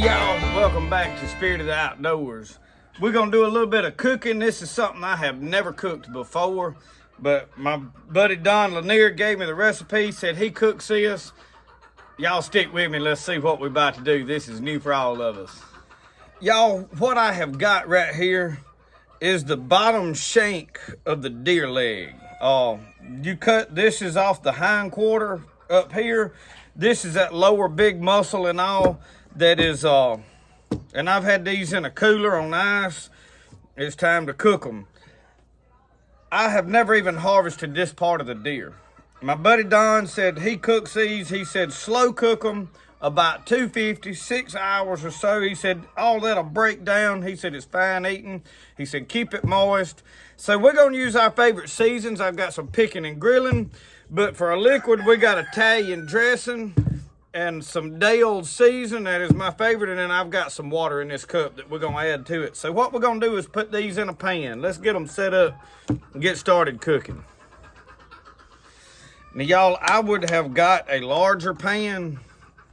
y'all, welcome back to Spirit of the Outdoors. We're gonna do a little bit of cooking. This is something I have never cooked before, but my buddy Don Lanier gave me the recipe, said he cooks this. Y'all stick with me, let's see what we're about to do. This is new for all of us. Y'all, what I have got right here is the bottom shank of the deer leg. You cut, this is off the hind quarter up here. This is that lower big muscle and all that is, and I've had these in a cooler on ice. It's time to cook them. I have never even harvested this part of the deer. My buddy Don said he cooks these. He said slow cook them about 250, 6 hours or so. He said all that'll break down. He said it's fine eating. He said keep it moist. So we're gonna use our favorite seasons. I've got some picking and grilling, but for a liquid, we got Italian dressing and some day-old season. That is my favorite. And then I've got some water in this cup that we're gonna add to it. So what we're gonna do is put these in a pan. Let's get them set up and get started cooking. Now y'all, I would have got a larger pan,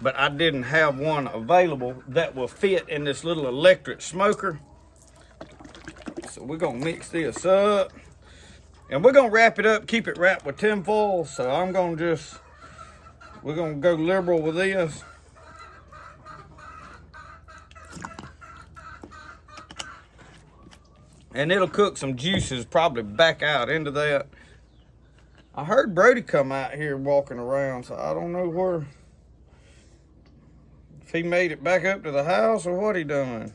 but I didn't have one available that will fit in this little electric smoker. So we're gonna mix this up and we're gonna wrap it up, keep it wrapped with tin foil. So we're gonna go liberal with this. And it'll cook some juices probably back out into that. I heard Brody come out here walking around, so I don't know where, if he made it back up to the house or what he done.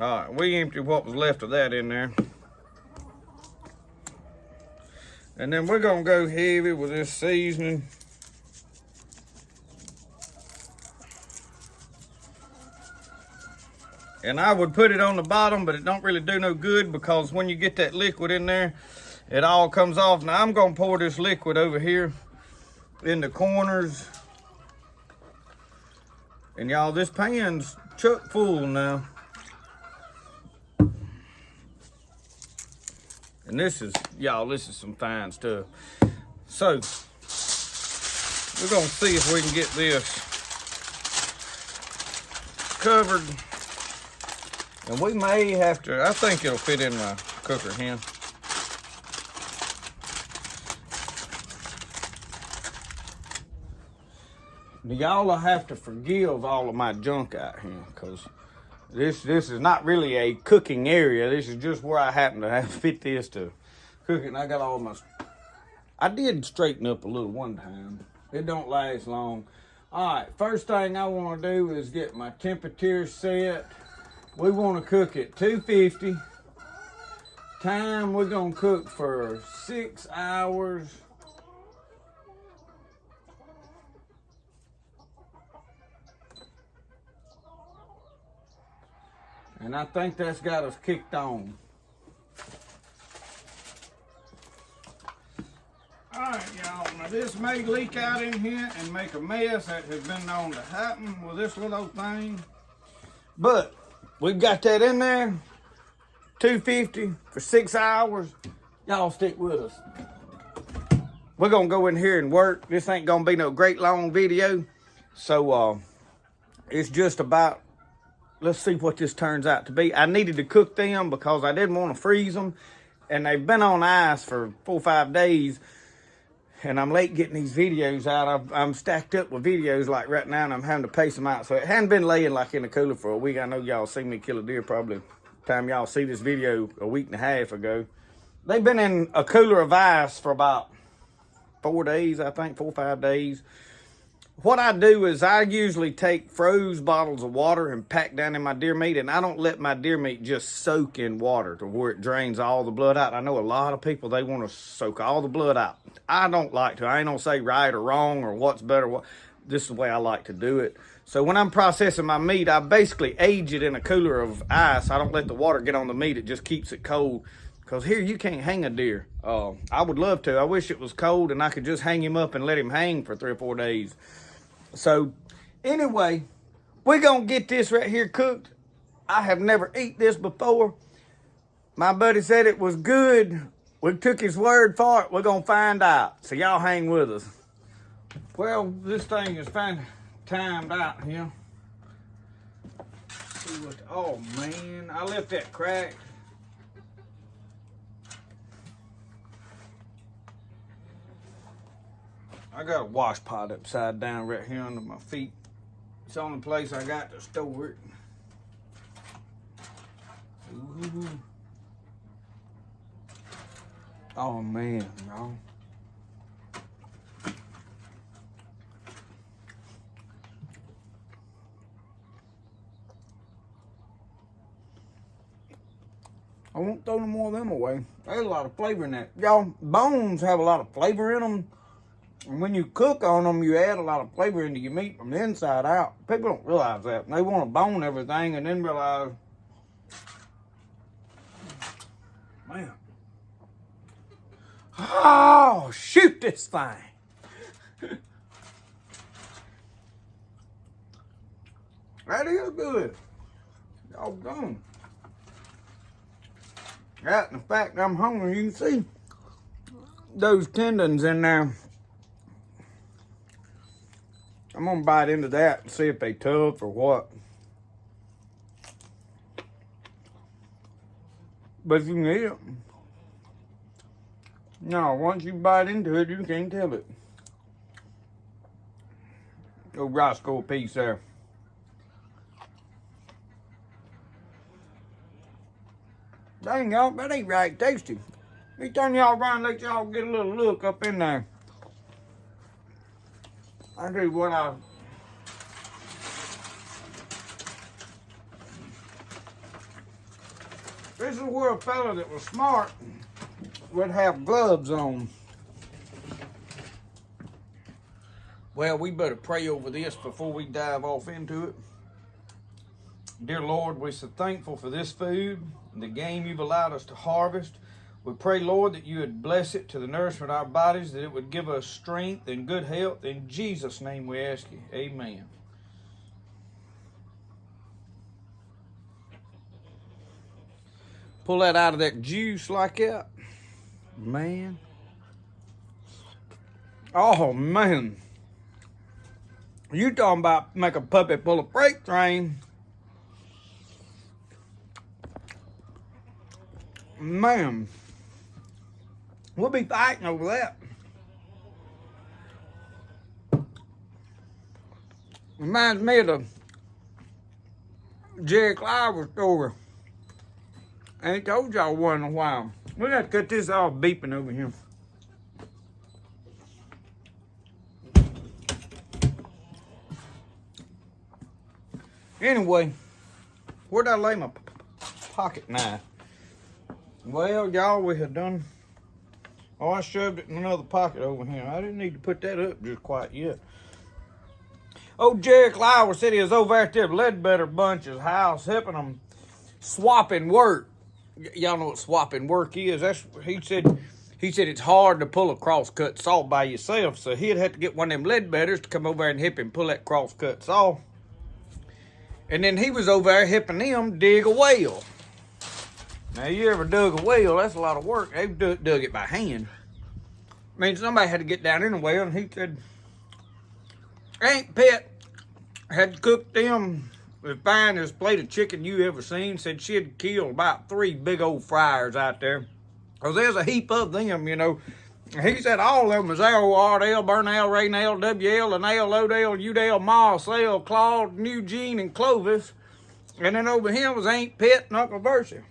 All right, we emptied what was left of that in there. And then we're gonna go heavy with this seasoning. And I would put it on the bottom, but it don't really do no good because when you get that liquid in there, it all comes off. Now I'm gonna pour this liquid over here in the corners. And y'all, this pan's chock full now. And this is, y'all, this is some fine stuff. So, we're gonna see if we can get this covered. And we may have to, I think it'll fit in my cooker here. Y'all will have to forgive all of my junk out here, because this is not really a cooking area. This is just where I happen to have fit this to cook it. And I got all my, I did straighten up a little one time. It don't last long. All right, first thing I want to do is get my temperature set. We want to cook at 250. Time, we're going to cook for 6 hours. And I think that's got us kicked on. All right, y'all. Now this may leak out in here and make a mess. That has been known to happen with this little thing. But we've got that in there. 250 for 6 hours. Y'all stick with us. We're gonna go in here and work. This ain't gonna be no great long video. So it's just about, let's see what this turns out to be. I needed to cook them because I didn't want to freeze them. And they've been on ice for 4 or 5 days. And I'm late getting these videos out. I'm stacked up with videos like right now, and I'm having to pace them out. So it hadn't been laying like in the cooler for a week. I know y'all seen me kill a deer probably time y'all see this video a week and a half ago. They've been in a cooler of ice for about 4 days, I think, 4 or 5 days. What I do is I usually take froze bottles of water and pack down in my deer meat, and I don't let my deer meat just soak in water to where it drains all the blood out. I know a lot of people, they want to soak all the blood out. I don't like to. I ain't gonna say right or wrong or what's better. This is the way I like to do it. So when I'm processing my meat, I basically age it in a cooler of ice. I don't let the water get on the meat. It just keeps it cold. Because here you can't hang a deer. I would love to. I wish it was cold and I could just hang him up and let him hang for 3 or 4 days. So anyway, we're gonna get this right here cooked. I have never eaten this before. My buddy said it was good. We took his word for it. We're gonna find out. So y'all hang with us. Well, this thing is timed out here. See what, oh man, I left that cracked. I got a wash pot upside down right here under my feet. It's the only place I got to store it. Ooh. Oh man, y'all. I won't throw no more of them away. There's a lot of flavor in that. Y'all, bones have a lot of flavor in them. And when you cook on them, you add a lot of flavor into your meat from the inside out. People don't realize that. They want to bone everything and then realize, man. Oh, shoot this thing. That is good. Doggone. That, in fact, I'm hungry. You can see those tendons in there. I'm gonna bite into that and see if they tough or what. But you can eat it. No, once you bite into it, you can't tell it. Go Roscoe piece there. Dang, y'all, that ain't right tasty. Let me turn y'all around and let y'all get a little look up in there. I do what I... This is where a fella that was smart would have gloves on. Well, we better pray over this before we dive off into it. Dear Lord, we're so thankful for this food and the game you've allowed us to harvest. We pray, Lord, that you would bless it to the nourishment of our bodies, that it would give us strength and good health. In Jesus' name we ask you. Amen. Pull that out of that juice like that. Man. Oh, man. You talking about make a puppy pull a freight train. Man. We'll be fighting over that. Reminds me of the Jerry Clyde story. I ain't told y'all one in a while. We got to cut this off beeping over here. Anyway, where'd I lay my pocket knife? Well, y'all, we had done... Oh, I shoved it in another pocket over here. I didn't need to put that up just quite yet. Old Jerry Clyde said he was over at their Ledbetter Bunch's house helping them swapping work. Y'all know what swapping work is. He said it's hard to pull a crosscut saw by yourself, so he'd have to get one of them Ledbetters to come over there and help him pull that crosscut saw. And then he was over there helping them dig a well. Now, you ever dug a well? That's a lot of work. They dug it by hand. I mean, somebody had to get down in the well, and he said, Aunt Pet had cooked them the finest plate of chicken you ever seen. Said she had killed about 3 big old fryers out there. Because there's a heap of them, you know. He said all of them was L-O-R-L, Burnell, Raynell, W-L, Lanell, Lodell, Udell, Marcel, Claude, Eugene, and Clovis. And then over here was Aunt Pet and Uncle Versi.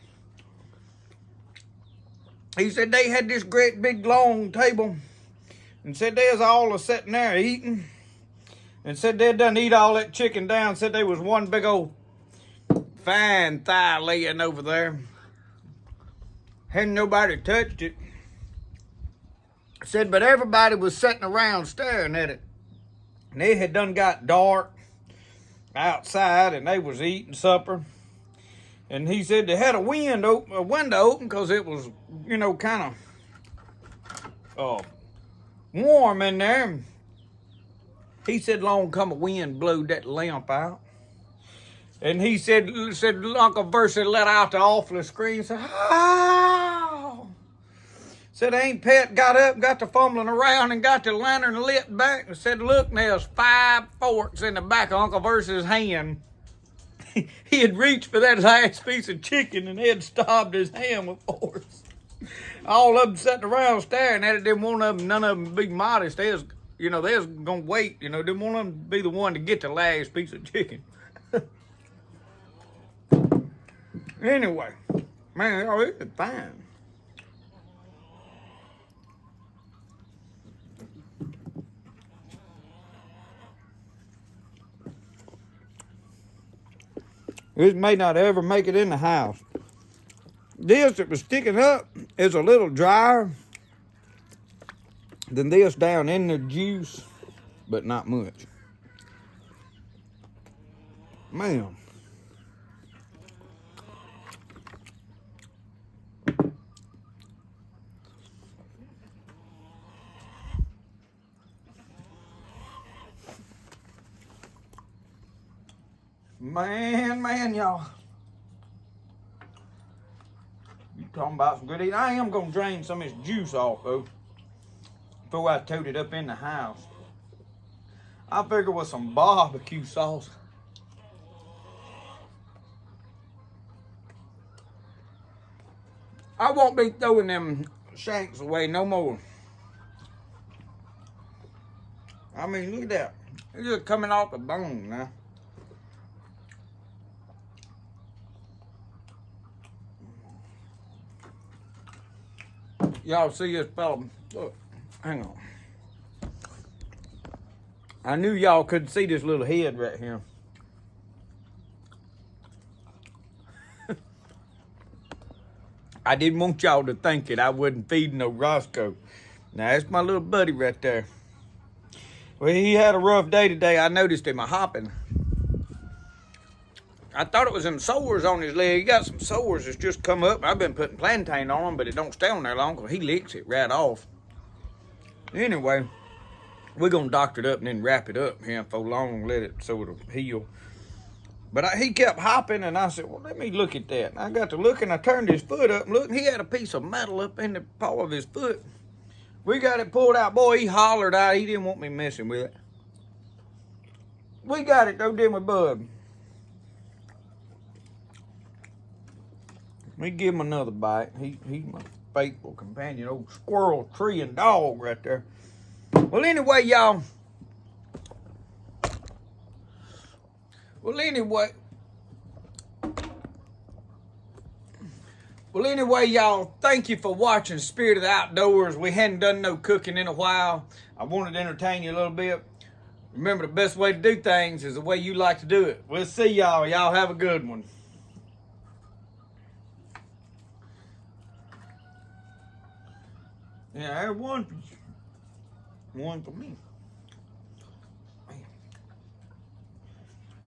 He said they had this great big long table and said they was all sitting there eating and said they done eat all that chicken down. Said there was one big old fine thigh laying over there. Hadn't nobody touched it. Said, but everybody was sitting around staring at it. And it had done got dark outside and they was eating supper. And he said they had a window open because it was, you know, kind of warm in there. He said, long come a wind blowed that lamp out. And he said Uncle Versi let out the awful scream. Said, "Ow!" Said Aunt Pet got up, got to fumbling around, and got the lantern lit back and said, look, there's 5 forks in the back of Uncle Verse's hand. He had reached for that last piece of chicken and had stopped his hand with force. All of them sitting around staring at it. Didn't one of them, none of them be modest. They was gonna wait. Didn't want them to be the one to get the last piece of chicken. Anyway, man, it was fine. This may not ever make it in the house. This that was sticking up is a little drier than this down in the juice, but not much. Man. Man, y'all. You talking about some good eating. I am gonna drain some of this juice off though before I tote it up in the house. I figure with some barbecue sauce. I won't be throwing them shanks away no more. I mean, look at that. It's just coming off the bone now. Y'all see this fella? Look, hang on. I knew y'all couldn't see this little head right here. I didn't want y'all to think that I wasn't feeding no Roscoe. Now, that's my little buddy right there. Well, he had a rough day today. I noticed him hopping. I thought it was some sores on his leg. He got some sores that's just come up. I've been putting plantain on him, but it don't stay on there long because he licks it right off. Anyway, we're going to doctor it up and then wrap it up here for long, let it so it'll heal. But he kept hopping, and I said, well, let me look at that. And I got to look, and I turned his foot up and looked, and he had a piece of metal up in the paw of his foot. We got it pulled out. Boy, he hollered out. He didn't want me messing with it. We got it, though, didn't we, bub? Let me give him another bite. He's my faithful companion, old squirrel, tree, and dog right there. Well, anyway, y'all. Well, anyway, y'all, thank you for watching Spirit of the Outdoors. We hadn't done no cooking in a while. I wanted to entertain you a little bit. Remember, the best way to do things is the way you like to do it. We'll see y'all. Y'all have a good one. Yeah, there's one for me.